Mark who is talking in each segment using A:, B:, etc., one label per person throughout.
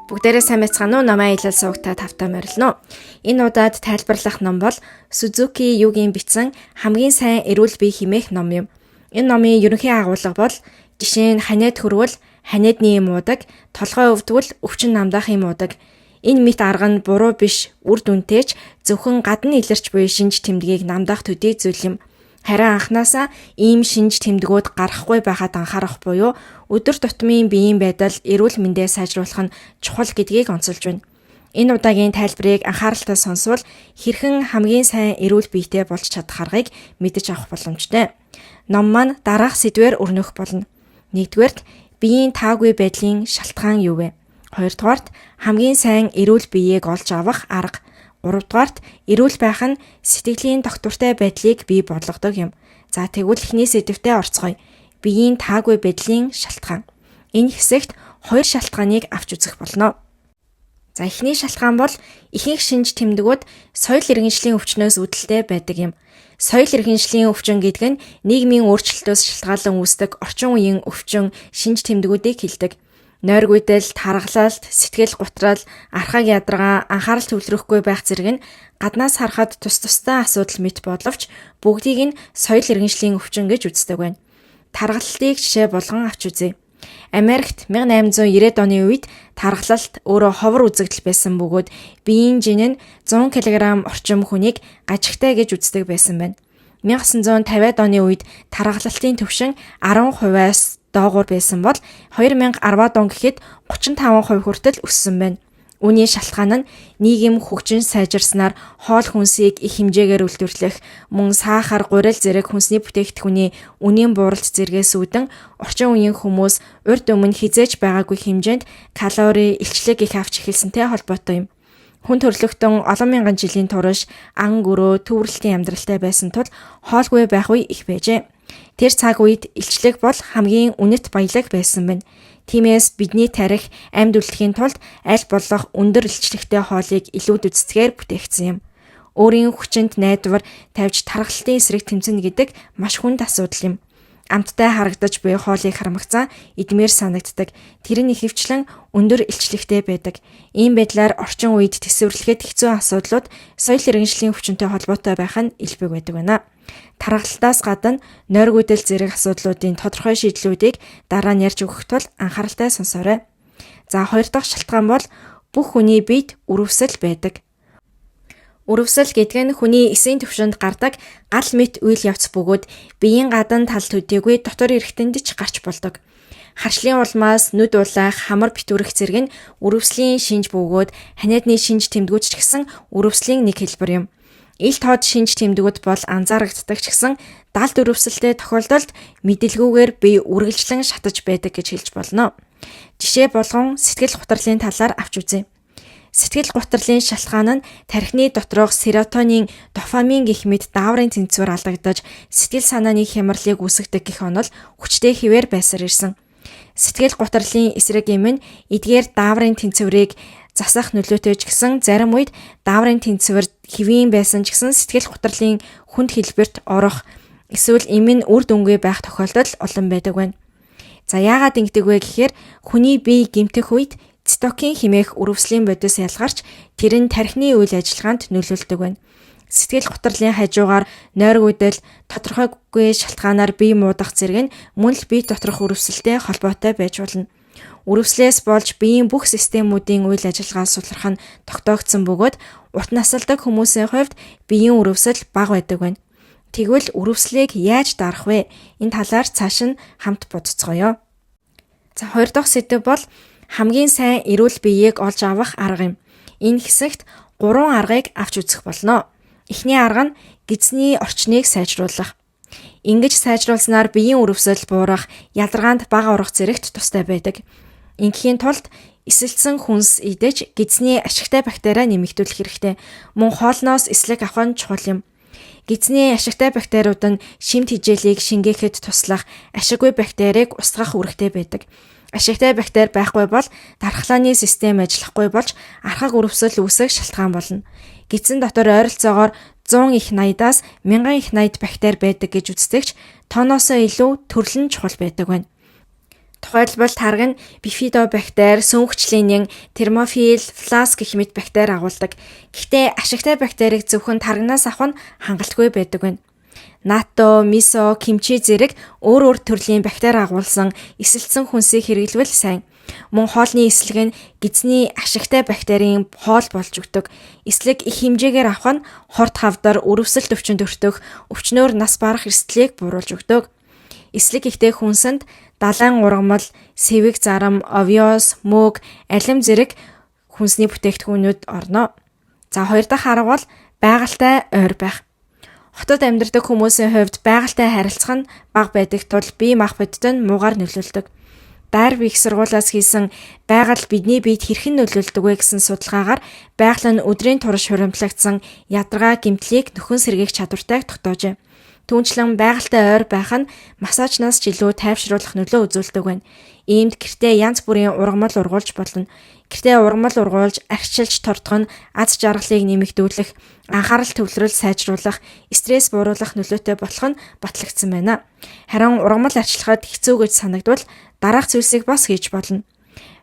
A: Бүгдээрээ сайн байцгаана уу? Намаа илэл суугтаа тавтаа морилно. Энэ удаад тайлбарлах ном бол Сузуки Югийн бичсэн хамгийн сайн эрүүл бие хэмээх ном юм. Энэ номын ерөнхий агуулга бол жишээ нь ханиад хөрвөл ханиадны юм уудаг, толгой өвдвөл өвчин намдаах юм уудаг. Энэ мэт арга нь буруу биш, үр дүнтэйч зөвхөн гадна илэрч буй шинж тэмдгийг намдаах төдий зүйл юм. Харин анханасаа ийм шинж тэмдгүүд гарахгүй байхад анхаарах буюу өдөр тутмын биеийн байдал эрүүл мэндээ сайжруулах нь чухал гэдгийг онцолж байна. Энэ удаагийн тайлбарыг анхааралтай сонсвол хэрхэн хамгийн сайн эрүүл биетэй болж чадах аргыг мэдэж авах боломжтой. Ном маань дараах сэдвээр өрнөх болно. 1-дүгээрт биеийн таагүй байдлын шалтгаан юу вэ? 2-дугаарт хамгийн сайн эрүүл биеийг олж авах арга. 3-дугаарт эрүүл байх нь сэтгэлийн доктортой байдлыг бий болгодог юм. За тэгвэл эхний сэдвтээ орцгоё. Биеийн таагүй байдлын шалтгаан. Энэ хэсэгт 2 шалтгааныг авч үзэх болно. За эхний шалтгаан бол ихэнх шинж тэмдгүүд соёл иргэншлийн өвчнөөс үүдэлтэй байдаг юм. Соёл иргэншлийн өвчин гэдэг нь нийгмийн өөрчлөлтөөс шалтгаалan үүсдэг орчин үеийн өвчин шинж тэмдгүүдийг хэлдэг. Нойргүйдэл, тархалалт, сэтгэл гутрал, архаг ядаргаа, анхаарал төвлөрөхгүй байх зэрэг нь гаднаас харахад тус тустай асуудал мэт боловч бүгдийг нь соёл иргэншлийн өвчин гэж үздэг байна. Тархалтыг жишээ болгон авч үзье. Америкт 1890-ад оны үед тархалалт өөрөө ховор үзэгдэл байсан бөгөөд биеийн жин нь 100 кг орчим хүнийг гажигтай гэж үздэг байсан байна. 1950-ад оны үед тархалтын түвшин 10%-аас доогуур байсан бол 2010-ад он гэхэд 35% хүртэл өссөн байна. Үүний шалтгаан нь нийгэм хөгжин сайжирснаар хоол хүнсийг их хэмжээгээр үйлдвэрлэх, мөн сахар, гурил зэрэг хүнсний бүтээгдэхүүний үнийн бууралт зэргээс үүдэн орчин үеийн хүмүүс урьд өмнө хизээж байгаагүй хэмжээнд калори, илчлэг их авч эхэлсэнтэй холбоотой юм. Хүн төрөлхтөн олон мянган жилийн турш ан гөрөө төвөрлөлтийн амьдралтай байсан тул хоолгүй байх үе их байжээ. Тэр цаг үед илчлэг бол хамгийн үнэт баялаг байсан байна. Тиймээс бидний тарих амьд үлдэхийн тулд аль болох өндөр илчлэгтэй хоолыг илүүд үздэгээр бүтээгдсэн юм. Өөрийн хүчинд найдвар тавьж тархалтын эсрэг тэмцэнэ гэдэг маш хүнд асуудал юм. Амттай харагдаж буй хоолыг харамгацсан эдмээр санагддаг. Тэр нь ихэвчлэн өндөр илчлэгтэй байдаг. Ийм байдлаар орчин үед тэсвэрлэхэд хэцүү асуудлууд соёл иргэншлийн өвчнөд холбоотой байх нь илбэг байдаг байна. Тархалтаас гадна нойргүйдэл зэрэг асуудлуудын тодорхой шийдлүүдийг дараа нь ярьж өгөх тул анхааралтай сонсоорой. За 2 дахь шалтгаан бол бүх хүний биед үрвсэл байдаг. Үрвсэл гэдэг нь хүний эсийн түвшинд гардаг гал мэт үйл явц бөгөөд биеийн гадна тал төдийгүй дотор эрэхтэнд ч гарч болдог. Харшлын улмаас нүд улаах, хамар битүүрэх зэрэг нь үрвслийн шинж бөгөөд ханиадны шинж тэмдгүүд ч гэсэн үрвслийн нэг хэлбэр юм. Ил тод шинж тэмдгүүд бол анзаарагддаг ч гэсэн далд үрвсэлтэй тохиолдолд мэдэлгүйгээр бие үргэлжлэн шатаж байдаг гэж хэлж болно. Жишээ болгон сэтгэл гутралын талаар авч үзье. Сэтгэл гутралын шалтгаан нь тархины доторх серотонин, дофамин гэх мэт дааврын тэнцвэр алдагдаж сэтгэл санааны хямралыг үүсгэдэг гэх онол хүчтэй хിവэр байсаар ирсэн. Сэтгэл гутралын эсрэг юм нь эдгээр дааврын тэнцвэрийг засах нөлөөтэй ч гэсэн зарим үед дааврын тэнцвэр хэвийн байсан ч гэсэн сэтгэл гутралын хүнд хэлбэрт орох эсвэл им нь үр дүнгүй байх тохиолдол олон байдаг байна. За яагаад ингэдэг вэ гэхээр хүний бие гэмтэх үед цитокин хэмээх үрвслийн бодис ялгарч тэр нь тархины үйл ажиллагаанд нөлөөлдөг байна. Сэтгэл гутралын хажуугаар нойргүйдэл, тодорхойгүй шалтгаанаар бие муудах зэрэг нь мөн л бие доторх үрвсэлтэй холбоотой байж болно. Үрвслээс болж биеийн бүх системүүдийн үйл ажиллагаа сулрах нь тогтоогдсон бөгөөд урт насалдаг хүмүүсийн хувьд биеийн үрвсэл бага байдаг байна. Тэгвэл үрвслийг яаж дарах вэ? Энэ талаар цааш нь хамт бодцгоё. За 2 дахь сэдэв бол хамгийн сайн эрүүл биеийг олж авах арга юм. Энэ хэсэгт 3 аргыг авч үзэх болно. Эхний арга нь гидсний орчныг сайжруулах. Ингэж сайжруулснаар биеийн үрвсэл буурах, ядаргаанд бага орох зэрэгт тустай байдаг. Ингээхийн тулд эсэлсэн хүнс идэж гидсний ашигтай бактериа нэмэгдүүлэх хэрэгтэй. Мөн хоолноос эслэг авах нь чухал юм. Гидсний ашигтай бактериуд нь шимт хижээлийг шингээхэд туслах, ашиггүй бактерийг устгах үүрэгтэй байдаг. Ашигтай бактери байхгүй бол дархлааны систем ажиллахгүй болж архаг үрвсэл үүсэх шалтгаан болно. Гидсэн дотор ойролцоогоор 100 их 80-аас 1000 их 80 бактери байдаг гэж үздэгч тооноосоо илүү төрөл нь чухал байдаг байна. Тухайлбал тарга нь бифидобактери, сөнхчлинийн термофил, флас гэх мэт бактери агуулдаг. Гэхдээ ашигтай бактерийг зөвхөн таргнаас авах нь хангалтгүй байдаг байна. Нато, мисо, кимчи зэрэг өөр төрлийн бактери агуулсан эсэлтсэн хүнсийг хэрэглэвэл сайн. Мөн хоолны эслэг нь гидсний ашигтай бактерийн хоол болж өгдөг. Эслэг их хэмжээгээр авах нь хорт хавдар, өрөвсөлт өвчнөд өртөх, өвчнөөр нас барах эрсдлийг бууруулж өгдөг. Эслэг ихтэй хүнсэнд далайн ургамал, сэвэг зарам, овёс, мөг, алим зэрэг хүнсний бүтээгдэхүүнүүд орно. За 2 дахь арга бол байгальтай ойр байх. Хотод амьдардаг хүмүүсийн хувьд байгальтай харилцах нь бага байдаг тул бие махбодд нь муугар нөлөөлдөг. Дарвин их сургуулиас хийсэн байгаль бидний биед хэрхэн нөлөөлдөг вэ гэсэн судалгаагаар байгаль нь өдрийн турш хуримтлагдсан ядаргаа гэмтлийг нөхөн сэргээх чадвартай тогтоожээ. Түүнчлэн байгальтай ойр байх нь массажнаас ч илүү тайвшруулах нөлөө үзүүлдэг байна. Иймд гэртээ янз бүрийн ургамал ургуулж болно. Гэртээ ургамал ургуулж, арчилж тордох нь аз жаргалыг нэмэгдүүлэх, анхаарал төвлөрөл сайжруулах, стресс бууруулах нөлөөтэй болох нь батлагдсан байна. Харин ургамал арчилахад хэцүү гэж санагдвал дараах зүйлсийг бас хийж болно.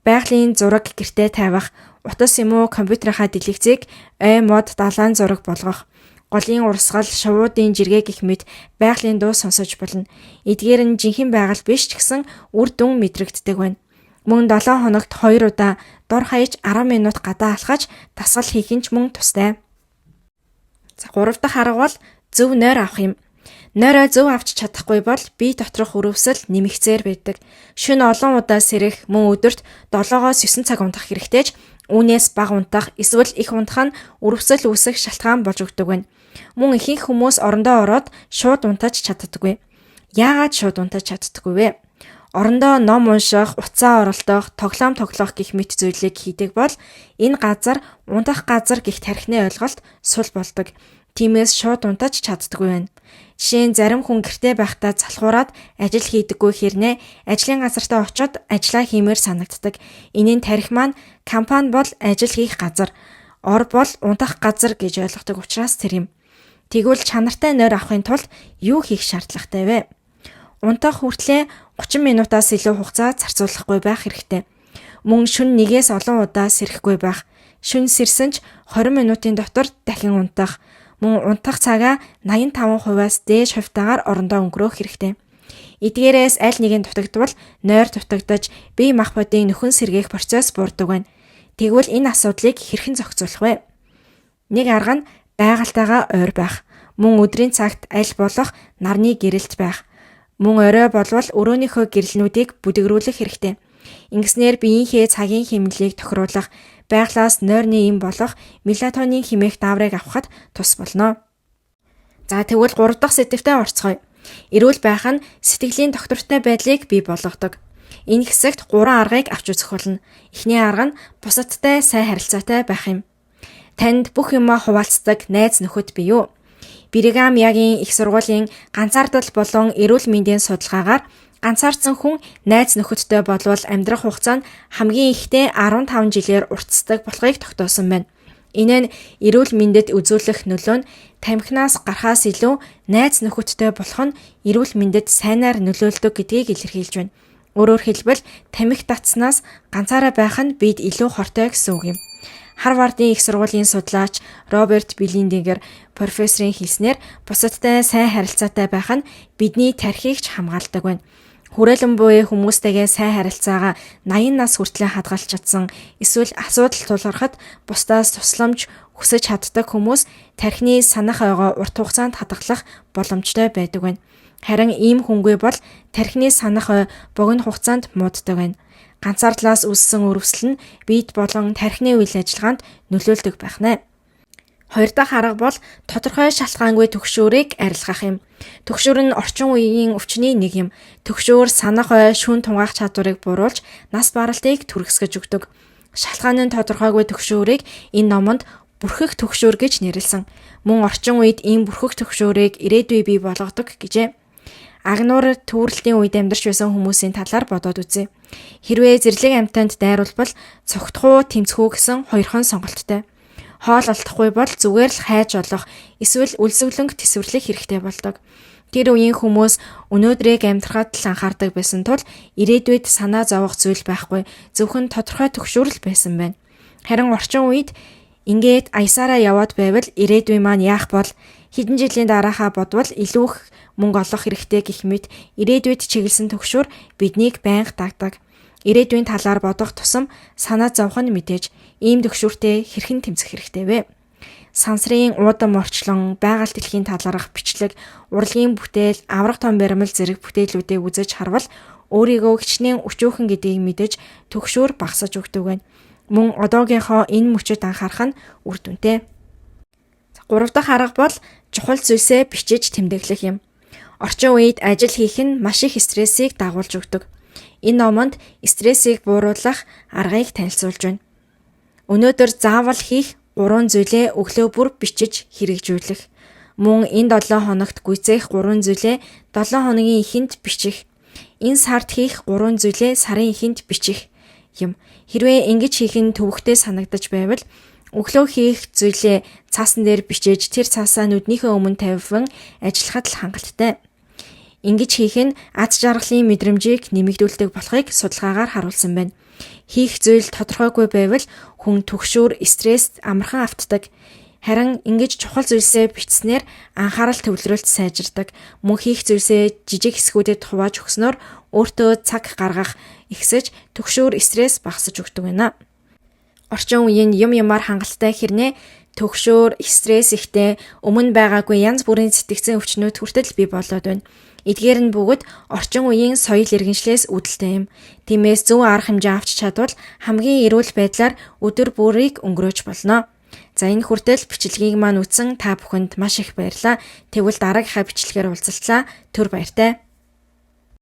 A: Байгалийн зураг гэртээ тавих, утас юм уу компьютерийнхаа дэлгэцийг ой мод далайн зураг болгох, голын урсгал, шувуудын жиргээ гэх мэт байгалийн дуу сонсож болно. Эдгээр нь жинхэнэ байгаль биш ч гэсэн үр дүн мэдрэгддэг байна. Мөн 7 хоногт 2 удаа дор хаяж 10 минут гадаа алхаж дасгал хийх нь ч мөн тустай. За 3 дахь арга бол зөв нойр авах юм. Нойроо зөв авч чадахгүй бол бие доторх өрөвсөл нэмэгцээр байдаг. Шөнө олон удаа сэрэх, мөн өдөрт 7-9 цаг унтах хэрэгтэйч үүнээс бага унтах, эсвэл их унтах нь өрөвсөл үүсэх шалтгаан болж өгдөг байна. Мөн ихэнх хүмүүс орондоо ороод шууд унтаж чаддаггүй. Яагаад шууд унтаж чаддаггүй вэ? Орондоо ном унших, утсаа оролдох, тоглоом гэх мэт зүйлийг хийдэг бол энэ газар унтах газар гэх тархины ойлголт сул болдог. Тиймээс шууд унтаж чаддаггүй байна. Жишээ нь зарим хүн гэртээ байхдаа залхуураад ажил хийдэггүй хэрнээ ажлын газартаа очиод ажиллаа хиймээр санагддаг. Энийн тархи маань компани бол ажил хийх газар, ор бол унтах газар гэж ойлгодог учраас тэр юм. Тэгвэл чанартай нойр авахын тулд юу хийх шаардлагатай вэ? Унтах хүртлээр 30 минутаас илүү хугацаа зарцуулахгүй байх хэрэгтэй. Мөн шөнө нэгээс олон удаа сэрэхгүй байх. Шөнө сэрсэн ч 20 минутын дотор дахин унтах. Мөн унтах цагаа 85%-аас дээш хувьтаагаар орондоо өнгөрөөх хэрэгтэй. Эдгээрээс аль нэгэнд дутагдвал нойр дутагдаж бие махбодын нөхөн сэргээх процесс буурдаг байна. Тэгвэл энэ асуудлыг хэрхэн зохицуулах вэ? Нэг арга нь байгальтайгаа ойр байх. Мөн өдрийн цагт аль болох нарны гэрэлт байх. Мөн орой болвол өрөөнийхөө гэрэлнүүдийг бүдэгрүүлэх хэрэгтэй. Ингэснээр биеийнхээ цагийн хэмнэлийг тохируулах, байглаас нойрны эм болох мелатонин хэмээх дааврыг авахад тус болно. За тэгвэл 3 дахь сэдвтэ орцгоё. Эрүүл байх нь сэтгэлийн доктортой байдлыг бий болгодог. Энэ хэсэгт 3 аргыг авч үзэх болно. Эхний арга нь бусадтай сайн харилцаатай байх юм. Танд бүх юмаа хуваалцдаг найз нөхөд бий юу? Бригам ягийн их сургуулийн ганцаардал болон эрүүл мэндийн судалгаагаар ганцаардсан хүн найз нөхөдтэй болвол амьдрах хугацаа нь хамгийн ихдээ 15 жилээр уртасдаг болохыг тогтоосон байна. Энэ нь эрүүл мэндэд үзүүлэх нөлөө нь тамхинаас гарахаас илүү найз нөхөдтэй болох нь эрүүл мэндэд сайнаар нөлөөлдөг гэдгийг илэрхийлж байна. Өөрөөр хэлбэл тамхи татснаас ганцаараа байх нь бид илүү хортой гэсэн үг юм. Харвардын их сургуулийн судлаач Роберт Билиндингер профессорын хэлснээр бусадтай сайн харилцаатай байх нь бидний тархийг ч хамгаалдаг байна. Хүрээлэн буй хүмүүстэйгээ сайн харилцаагаа 80 нас хүртэл хадгалж чадсан эсвэл асуудал тулгархад бусдаас тусламж хүсэж чаддаг хүмүүс тархины санах ойгоо урт хугацаанд хадгалах боломжтой байдаг байна. Харин ийм хүнгүй бол тархины санах ой богино хугацаанд мууддаг байна. Ганцаардлаас үүссэн өрөвсөл нь биед болон тархины үйл ажиллагаанд нөлөөлдөг байх нэ. 2 дахь арга бол тодорхой шалтгаангүй түгшүүрийг арилгах юм. Түгшүүр нь орчин үеийн өвчний нэг юм. Түгшүүр санах ой, шүүн тунгаах чадварыг бууруулж нас баралтыг түргэсгэж өгдөг. Шалтгаан нь тодорхойгүй түгшүүрийг энэ номонд бүрхэх түгшүүр гэж нэрлсэн. Мөн орчин үед ийм бүрхэх түгшүүрийг ирээдүй бий болгодог гэжээ. Агнуур төвөрлөлийн үед амьдарч байсан хүмүүсийн талаар бодоод үзье. Хэрвээ зэрлэг амьтанд дайруулбал цогтох уу, тэмцэх үү гэсэн хоёрхон сонголттой. Хоол олдохгүй бол зүгээр л хайж олох, эсвэл үлсэвлэнг тэсвэрлэх хэрэгтэй болдог. Тэр үеийн хүмүүс өнөөдрийг амьдрахад л анхаардаг байсан тул ирээдүйд санаа зовох зүйл байхгүй, зөвхөн тодорхой төгшөөрөл байсан байна. Харин орчин үед ингээд аясаараа яваад байвал ирээдүй маань яах бол хэдэн жилийн дараахаа бодвол илүү их мөнгө олох хэрэгтэй гэх мэт ирээдүйд чиглэсэн төгшөөр биднийг байнга дагдаг. Ирээдүйн талаар бодох тусам санаа зовх нь мэдээж ийм төгшөөртэй хэрхэн тэмцэх хэрэгтэй вэ? Сансрын уудам орчлон, байгаль дэлхийн талаарх бичлэг, урлагийн бүтээл, аврах том баримл зэрэг бүтээлүүдээ үзэж харвал өөрийгөө хичнээн өчүүхэн гэдгийг мэдэж төгшөөр багасж өгдөг байна. Мөн одоогийнхоо энэ мөчөд анхаарах нь үр дүнтэй. 3 дахь арга бол чухал зүйлсээ бичиж тэмдэглэх юм. Орчин үед ажил хийх нь маш их стрессийг дагуулж өгдөг. Энэ номонд стрессийг бууруулах аргыг танилцуулж байна. Өнөөдөр заавал хийх 3 зүйлээ өглөө бүр бичиж хэрэгжүүлэх. Мөн энэ 7 хоногт гүйцээх 3 зүйлээ 7 хоногийн эхэнд бичих. Энэ сард хийх 3 зүйлээ сарын эхэнд бичих юм. Хэрвээ ингэж хийх нь төвөгтэй санагдаж байвал өглөө хийх зүйлээ цаасан дээр бичиж тэр цаасаа нүднийхээ өмнө тавьван ажиллахад л хангалттай. Ингэж хийх нь аз жаргалын мэдрэмжийг нэмэгдүүлдэг болохыг судалгаагаар харуулсан байна. Хийх зүйл тодорхойгүй байвал хүн түгшүүр, стресс амархан автдаг. Харин ингэж чухал зүйлсээ бичснээр анхаарал төвлөрөлт сайжирдаг. Мөн хийх зүйлсээ жижиг хэсгүүдэд хувааж өгснөөр өөртөө цаг гаргах, ихсэж түгшүүр, стресс багасж өгдөг байна. Орчин үеийн юмар хангалттай хэрнээ түгшүүр, стресс ихтэй өмнө байгаагүй янз бүрийн сэтгцэн өвчнүүд хүртэл бий болоод байна. Эдгээр нь бүгд орчин үеийн соёл иргэншлээс үүдэлтэй юм. Тиймээс зөв арга хэмжээ авч чадвал хамгийн эрүүл байдлаар өдөр бүрийг өнгөрөөж болно. За энэ хүртэл бичлэгийг маань үзсэн та бүхэнд маш их баярлалаа. Тэгвэл дараагийнхаа бичлэгээр уулзалтлаа. Түр баяртай.